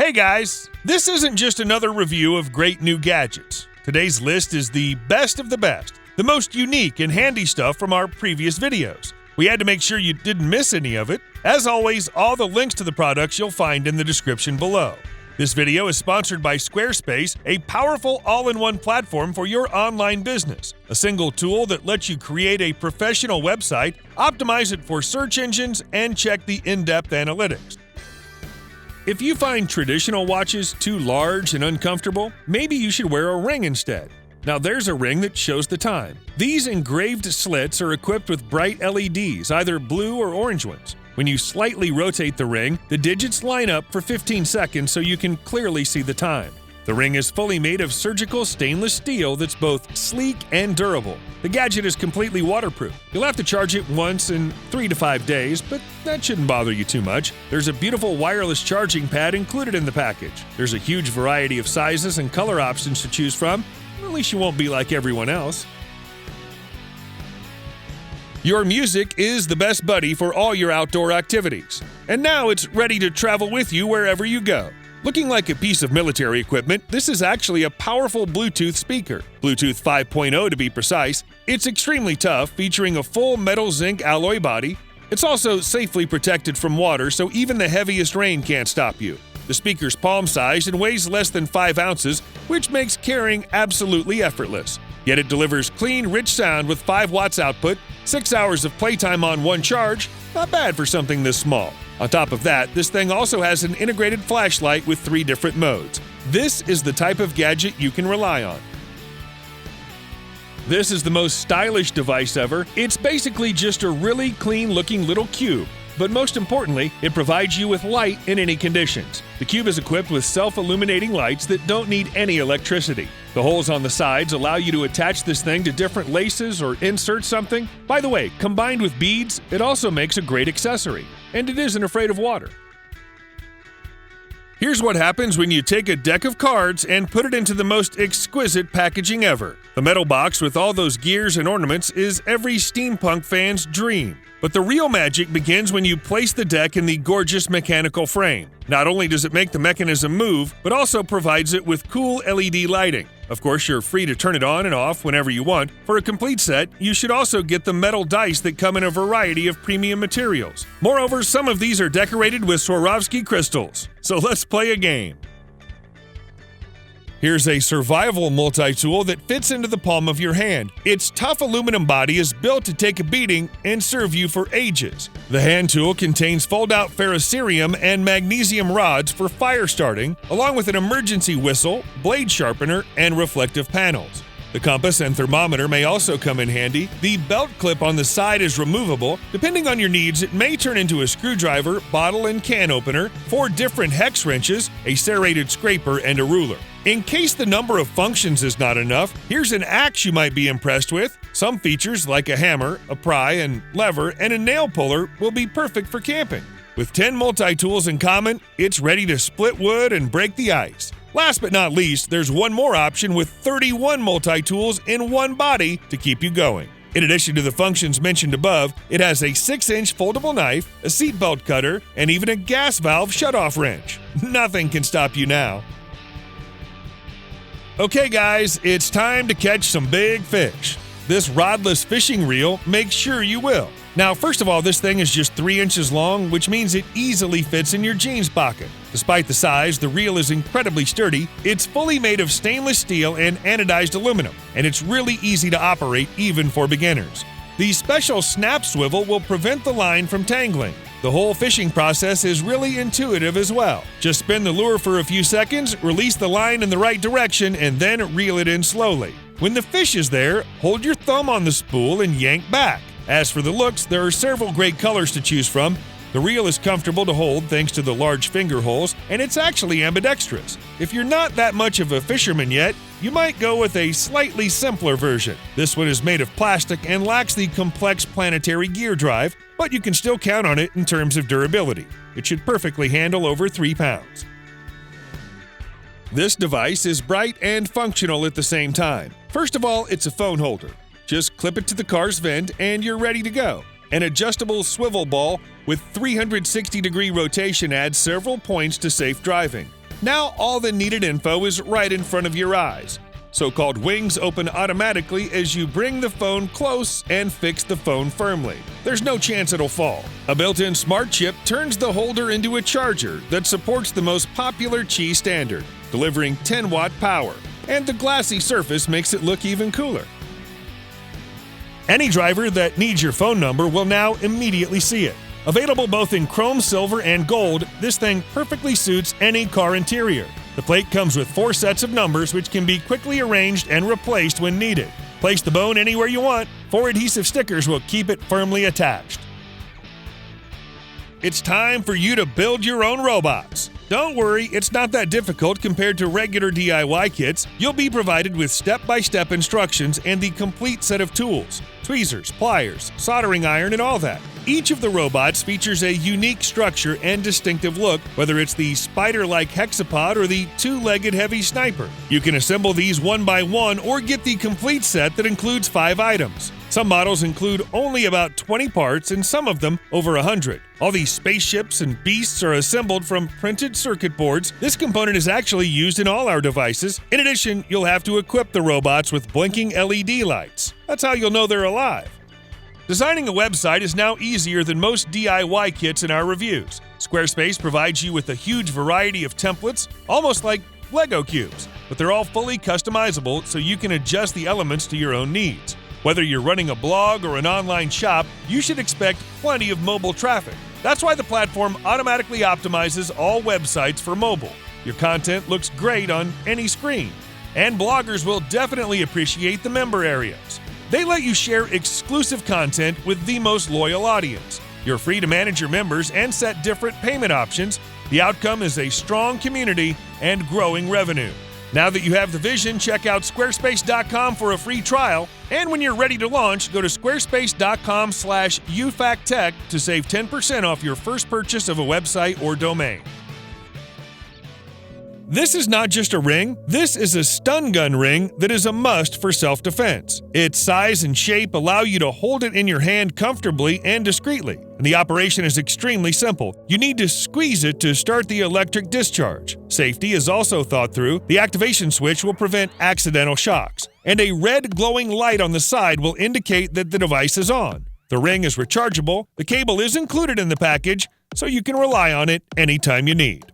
Hey guys, this isn't just another review of great new gadgets. Today's list is the best of the best, the most unique and handy stuff from our previous videos. We had to make sure you didn't miss any of it. As always, all the links to the products you'll find in the description below. This video is sponsored by Squarespace, a powerful all-in-one platform for your online business. A single tool that lets you create a professional website, optimize it for search engines, and check the in-depth analytics. If you find traditional watches too large and uncomfortable, maybe you should wear a ring instead. Now there's a ring that shows the time. These engraved slits are equipped with bright LEDs, either blue or orange ones. When you slightly rotate the ring, the digits line up for 15 seconds so you can clearly see the time. The ring is fully made of surgical stainless steel that's both sleek and durable. The gadget is completely waterproof. You'll have to charge it once in 3 to 5 days, but that shouldn't bother you too much. There's a beautiful wireless charging pad included in the package. There's a huge variety of sizes and color options to choose from. At least you won't be like everyone else. Your music is the best buddy for all your outdoor activities. And now it's ready to travel with you wherever you go. Looking like a piece of military equipment, this is actually a powerful Bluetooth speaker, Bluetooth 5.0 to be precise. It's extremely tough, featuring a full metal zinc alloy body. It's also safely protected from water, so even the heaviest rain can't stop you. The speaker's palm-sized and weighs less than 5 ounces, which makes carrying absolutely effortless. Yet it delivers clean, rich sound with 5 watts output, 6 hours of playtime on one charge. Not bad for something this small. On top of that, this thing also has an integrated flashlight with 3 different modes. This is the type of gadget you can rely on. This is the most stylish device ever. It's basically just a really clean-looking little cube. But most importantly, it provides you with light in any conditions. The cube is equipped with self-illuminating lights that don't need any electricity. The holes on the sides allow you to attach this thing to different laces or insert something. By the way, combined with beads, it also makes a great accessory. And it isn't afraid of water. Here's what happens when you take a deck of cards and put it into the most exquisite packaging ever. The metal box with all those gears and ornaments is every steampunk fan's dream. But the real magic begins when you place the deck in the gorgeous mechanical frame. Not only does it make the mechanism move, but also provides it with cool LED lighting. Of course, you're free to turn it on and off whenever you want. For a complete set, you should also get the metal dice that come in a variety of premium materials. Moreover, some of these are decorated with Swarovski crystals. So let's play a game. Here's a survival multi-tool that fits into the palm of your hand. Its tough aluminum body is built to take a beating and serve you for ages. The hand tool contains fold-out ferrocerium and magnesium rods for fire starting, along with an emergency whistle, blade sharpener, and reflective panels. The compass and thermometer may also come in handy. The belt clip on the side is removable. Depending on your needs, it may turn into a screwdriver, bottle and can opener, 4 different hex wrenches, a serrated scraper, and a ruler. In case the number of functions is not enough, here's an axe you might be impressed with. Some features like a hammer, a pry and lever, and a nail puller will be perfect for camping. With 10 multi-tools in common, it's ready to split wood and break the ice. Last but not least, there's one more option with 31 multi-tools in one body to keep you going. In addition to the functions mentioned above, it has a 6-inch foldable knife, a seatbelt cutter, and even a gas valve shutoff wrench. Nothing can stop you now. Okay guys, it's time to catch some big fish. This rodless fishing reel makes sure you will. Now, first of all, this thing is just 3 inches long, which means it easily fits in your jeans pocket. Despite the size, the reel is incredibly sturdy. It's fully made of stainless steel and anodized aluminum, and it's really easy to operate even for beginners. The special snap swivel will prevent the line from tangling. The whole fishing process is really intuitive as well. Just spin the lure for a few seconds, release the line in the right direction, and then reel it in slowly. When the fish is there, hold your thumb on the spool and yank back. As for the looks, there are several great colors to choose from. The reel is comfortable to hold thanks to the large finger holes, and it's actually ambidextrous. If you're not that much of a fisherman yet, you might go with a slightly simpler version. This one is made of plastic and lacks the complex planetary gear drive, but you can still count on it in terms of durability. It should perfectly handle over 3 pounds. This device is bright and functional at the same time. First of all, it's a phone holder. Just clip it to the car's vent and you're ready to go. An adjustable swivel ball with 360-degree rotation adds several points to safe driving. Now all the needed info is right in front of your eyes. So-called wings open automatically as you bring the phone close and fix the phone firmly. There's no chance it'll fall. A built-in smart chip turns the holder into a charger that supports the most popular Qi standard, delivering 10-watt power. And the glassy surface makes it look even cooler. Any driver that needs your phone number will now immediately see it. Available both in chrome, silver, and gold, this thing perfectly suits any car interior. The plate comes with 4 sets of numbers which can be quickly arranged and replaced when needed. Place the bone anywhere you want. 4 adhesive stickers will keep it firmly attached. It's time for you to build your own robots. Don't worry, it's not that difficult compared to regular DIY kits. You'll be provided with step-by-step instructions and the complete set of tools: tweezers, pliers, soldering iron, and all that. Each of the robots features a unique structure and distinctive look, whether it's the spider-like hexapod or the 2-legged heavy sniper. You can assemble these one by one or get the complete set that includes 5 items. Some models include only about 20 parts and some of them over 100. All these spaceships and beasts are assembled from printed circuit boards. This component is actually used in all our devices. In addition, you'll have to equip the robots with blinking LED lights. That's how you'll know they're alive. Designing a website is now easier than most DIY kits in our reviews. Squarespace provides you with a huge variety of templates, almost like Lego cubes, but they're all fully customizable so you can adjust the elements to your own needs. Whether you're running a blog or an online shop, you should expect plenty of mobile traffic. That's why the platform automatically optimizes all websites for mobile. Your content looks great on any screen, and bloggers will definitely appreciate the member areas. They let you share exclusive content with the most loyal audience. You're free to manage your members and set different payment options. The outcome is a strong community and growing revenue. Now that you have the vision, check out squarespace.com for a free trial. And when you're ready to launch, go to squarespace.com/YouFactTech to save 10% off your first purchase of a website or domain. This is not just a ring, this is a stun gun ring that is a must for self-defense. Its size and shape allow you to hold it in your hand comfortably and discreetly. And the operation is extremely simple. You need to squeeze it to start the electric discharge. Safety is also thought through. The activation switch will prevent accidental shocks. And a red glowing light on the side will indicate that the device is on. The ring is rechargeable. The cable is included in the package, so you can rely on it anytime you need.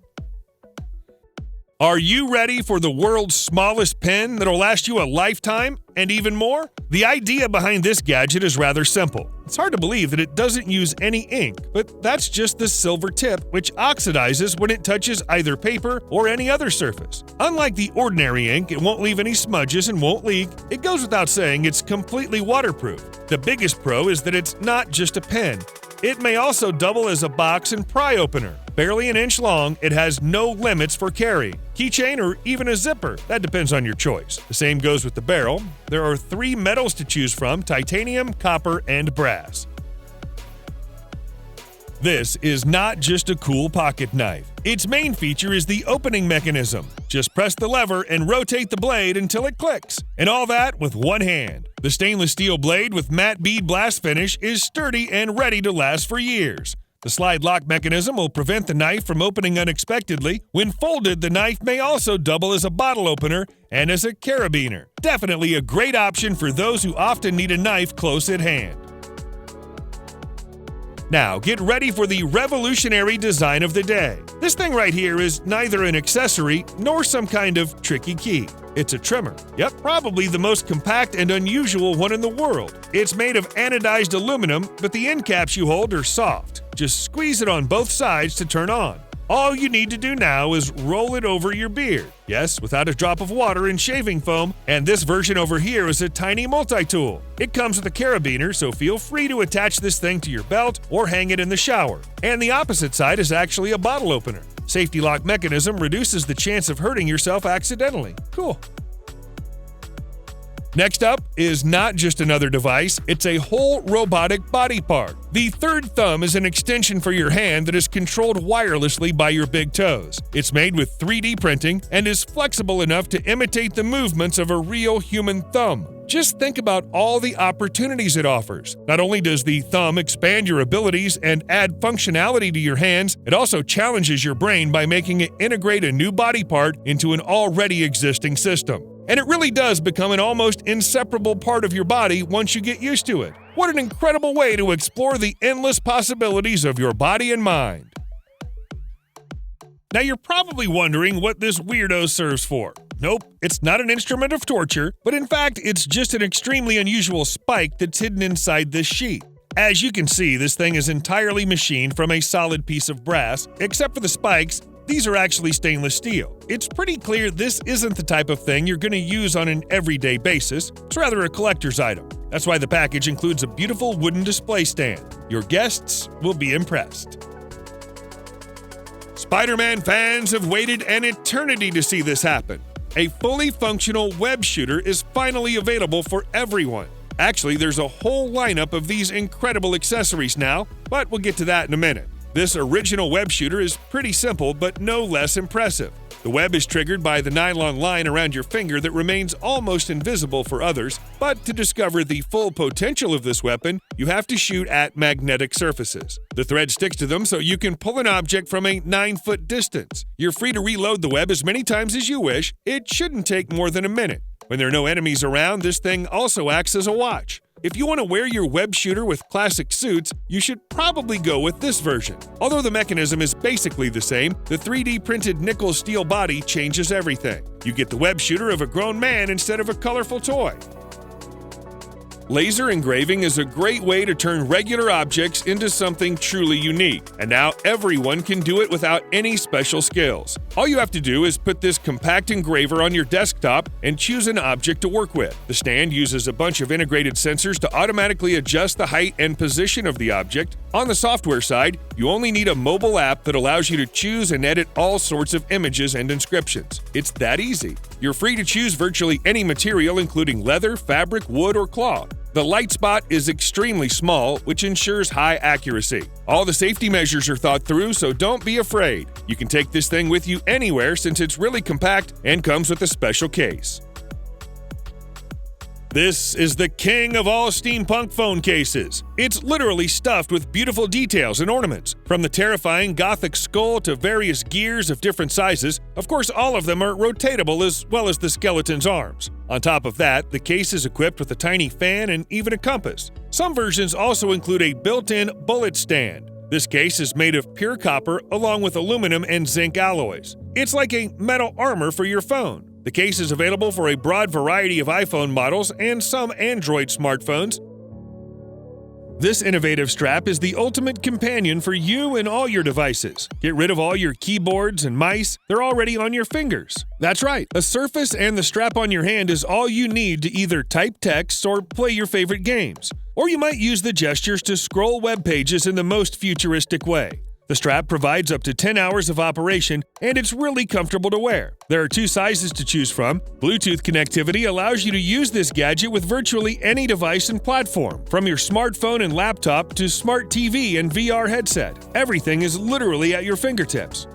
Are you ready for the world's smallest pen that'll last you a lifetime and even more? The idea behind this gadget is rather simple. It's hard to believe that it doesn't use any ink, but that's just the silver tip, which oxidizes when it touches either paper or any other surface. Unlike the ordinary ink, it won't leave any smudges and won't leak. It goes without saying it's completely waterproof. The biggest pro is that it's not just a pen. It may also double as a box and pry opener. Barely an inch long, it has no limits for carry, keychain, or even a zipper. That depends on your choice. The same goes with the barrel. There are 3 metals to choose from: titanium, copper, and brass. This is not just a cool pocket knife. Its main feature is the opening mechanism. Just press the lever and rotate the blade until it clicks. And all that with one hand. The stainless steel blade with matte bead blast finish is sturdy and ready to last for years. The slide lock mechanism will prevent the knife from opening unexpectedly. When folded, the knife may also double as a bottle opener and as a carabiner. Definitely a great option for those who often need a knife close at hand. Now, get ready for the revolutionary design of the day. This thing right here is neither an accessory nor some kind of tricky key. It's a trimmer. Yep, probably the most compact and unusual one in the world. It's made of anodized aluminum, but the end caps you hold are soft. Just squeeze it on both sides to turn on. All you need to do now is roll it over your beard. Yes, without a drop of water and shaving foam. And this version over here is a tiny multi-tool. It comes with a carabiner, so feel free to attach this thing to your belt or hang it in the shower. And the opposite side is actually a bottle opener. Safety lock mechanism reduces the chance of hurting yourself accidentally. Cool. Next up is not just another device, it's a whole robotic body part. The third thumb is an extension for your hand that is controlled wirelessly by your big toes. It's made with 3D printing and is flexible enough to imitate the movements of a real human thumb. Just think about all the opportunities it offers. Not only does the thumb expand your abilities and add functionality to your hands, it also challenges your brain by making it integrate a new body part into an already existing system. And it really does become an almost inseparable part of your body once you get used to it. What an incredible way to explore the endless possibilities of your body and mind. Now you're probably wondering what this weirdo serves for. Nope, it's not an instrument of torture, but in fact it's just an extremely unusual spike that's hidden inside this sheet. As you can see, this thing is entirely machined from a solid piece of brass, except for the spikes. These are actually stainless steel. It's pretty clear this isn't the type of thing you're going to use on an everyday basis. It's rather a collector's item. That's why the package includes a beautiful wooden display stand. Your guests will be impressed. Spider-Man fans have waited an eternity to see this happen. A fully functional web shooter is finally available for everyone. Actually, there's a whole lineup of these incredible accessories now, but we'll get to that in a minute. This original web shooter is pretty simple, but no less impressive. The web is triggered by the nylon line around your finger that remains almost invisible for others, but to discover the full potential of this weapon, you have to shoot at magnetic surfaces. The thread sticks to them so you can pull an object from a 9-foot distance. You're free to reload the web as many times as you wish. It shouldn't take more than a minute. When there are no enemies around, this thing also acts as a watch. If you want to wear your web shooter with classic suits, you should probably go with this version. Although the mechanism is basically the same, the 3D printed nickel steel body changes everything. You get the web shooter of a grown man instead of a colorful toy. Laser engraving is a great way to turn regular objects into something truly unique, and now everyone can do it without any special skills. All you have to do is put this compact engraver on your desktop and choose an object to work with. The stand uses a bunch of integrated sensors to automatically adjust the height and position of the object. On the software side, you only need a mobile app that allows you to choose and edit all sorts of images and inscriptions. It's that easy. You're free to choose virtually any material, including leather, fabric, wood, or cloth. The light spot is extremely small, which ensures high accuracy. All the safety measures are thought through, so don't be afraid. You can take this thing with you anywhere since it's really compact and comes with a special case. This is the king of all steampunk phone cases. It's literally stuffed with beautiful details and ornaments, from the terrifying gothic skull to various gears of different sizes. Of course, all of them are rotatable as well as the skeleton's arms. On top of that, the case is equipped with a tiny fan and even a compass. Some versions also include a built-in bullet stand. This case is made of pure copper along with aluminum and zinc alloys. It's like a metal armor for your phone. The case is available for a broad variety of iPhone models and some Android smartphones. This innovative strap is the ultimate companion for you and all your devices. Get rid of all your keyboards and mice. They're already on your fingers. That's right, a surface and the strap on your hand is all you need to either type text or play your favorite games. Or you might use the gestures to scroll web pages in the most futuristic way. The strap provides up to 10 hours of operation, and it's really comfortable to wear. There are 2 sizes to choose from. Bluetooth connectivity allows you to use this gadget with virtually any device and platform, from your smartphone and laptop to smart TV and VR headset. Everything is literally at your fingertips.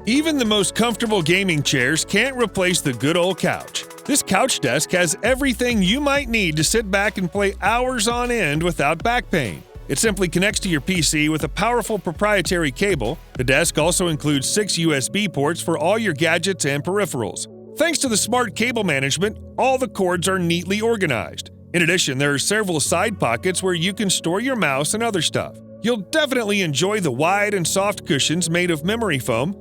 Even the most comfortable gaming chairs can't replace the good old couch. This couch desk has everything you might need to sit back and play hours on end without back pain. It simply connects to your PC with a powerful proprietary cable. The desk also includes 6 USB ports for all your gadgets and peripherals. Thanks to the smart cable management, all the cords are neatly organized. In addition, there are several side pockets where you can store your mouse and other stuff. You'll definitely enjoy the wide and soft cushions made of memory foam.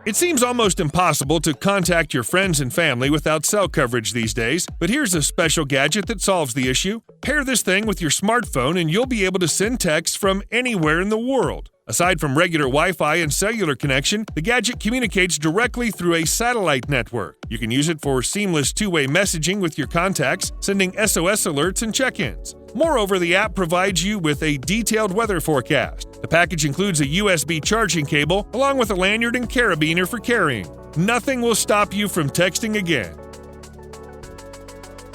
It seems almost impossible to contact your friends and family without cell coverage these days, but here's a special gadget that solves the issue. Pair this thing with your smartphone and you'll be able to send texts from anywhere in the world. Aside from regular Wi-Fi and cellular connection, the gadget communicates directly through a satellite network. You can use it for seamless two-way messaging with your contacts, sending SOS alerts and check-ins. Moreover, the app provides you with a detailed weather forecast. The package includes a USB charging cable, along with a lanyard and carabiner for carrying. Nothing will stop you from texting again.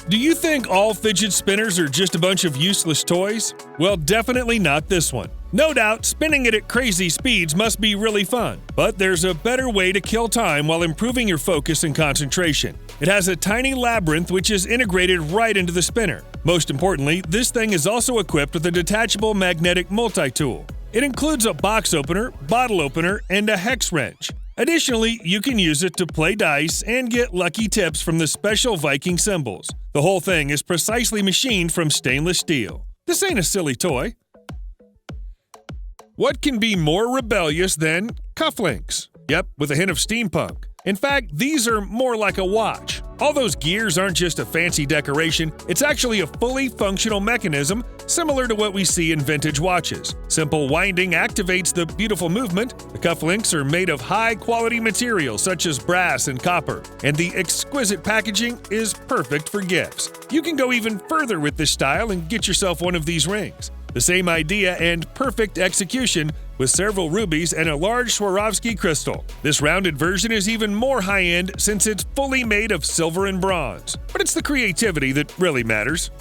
Do you think all fidget spinners are just a bunch of useless toys? Well, definitely not this one. No doubt, spinning it at crazy speeds must be really fun, but there's a better way to kill time while improving your focus and concentration. It has a tiny labyrinth which is integrated right into the spinner. Most importantly, this thing is also equipped with a detachable magnetic multi-tool. It includes a box opener, bottle opener, and a hex wrench. Additionally, you can use it to play dice and get lucky tips from the special Viking symbols. The whole thing is precisely machined from stainless steel. This ain't a silly toy. What can be more rebellious than cufflinks? Yep, with a hint of steampunk. In fact, these are more like a watch. All those gears aren't just a fancy decoration, it's actually a fully functional mechanism similar to what we see in vintage watches. Simple winding activates the beautiful movement. The cufflinks are made of high-quality materials such as brass and copper, and the exquisite packaging is perfect for gifts. You can go even further with this style and get yourself one of these rings. The same idea and perfect execution with several rubies and a large Swarovski crystal. This rounded version is even more high-end since it's fully made of silver and bronze. But it's the creativity that really matters.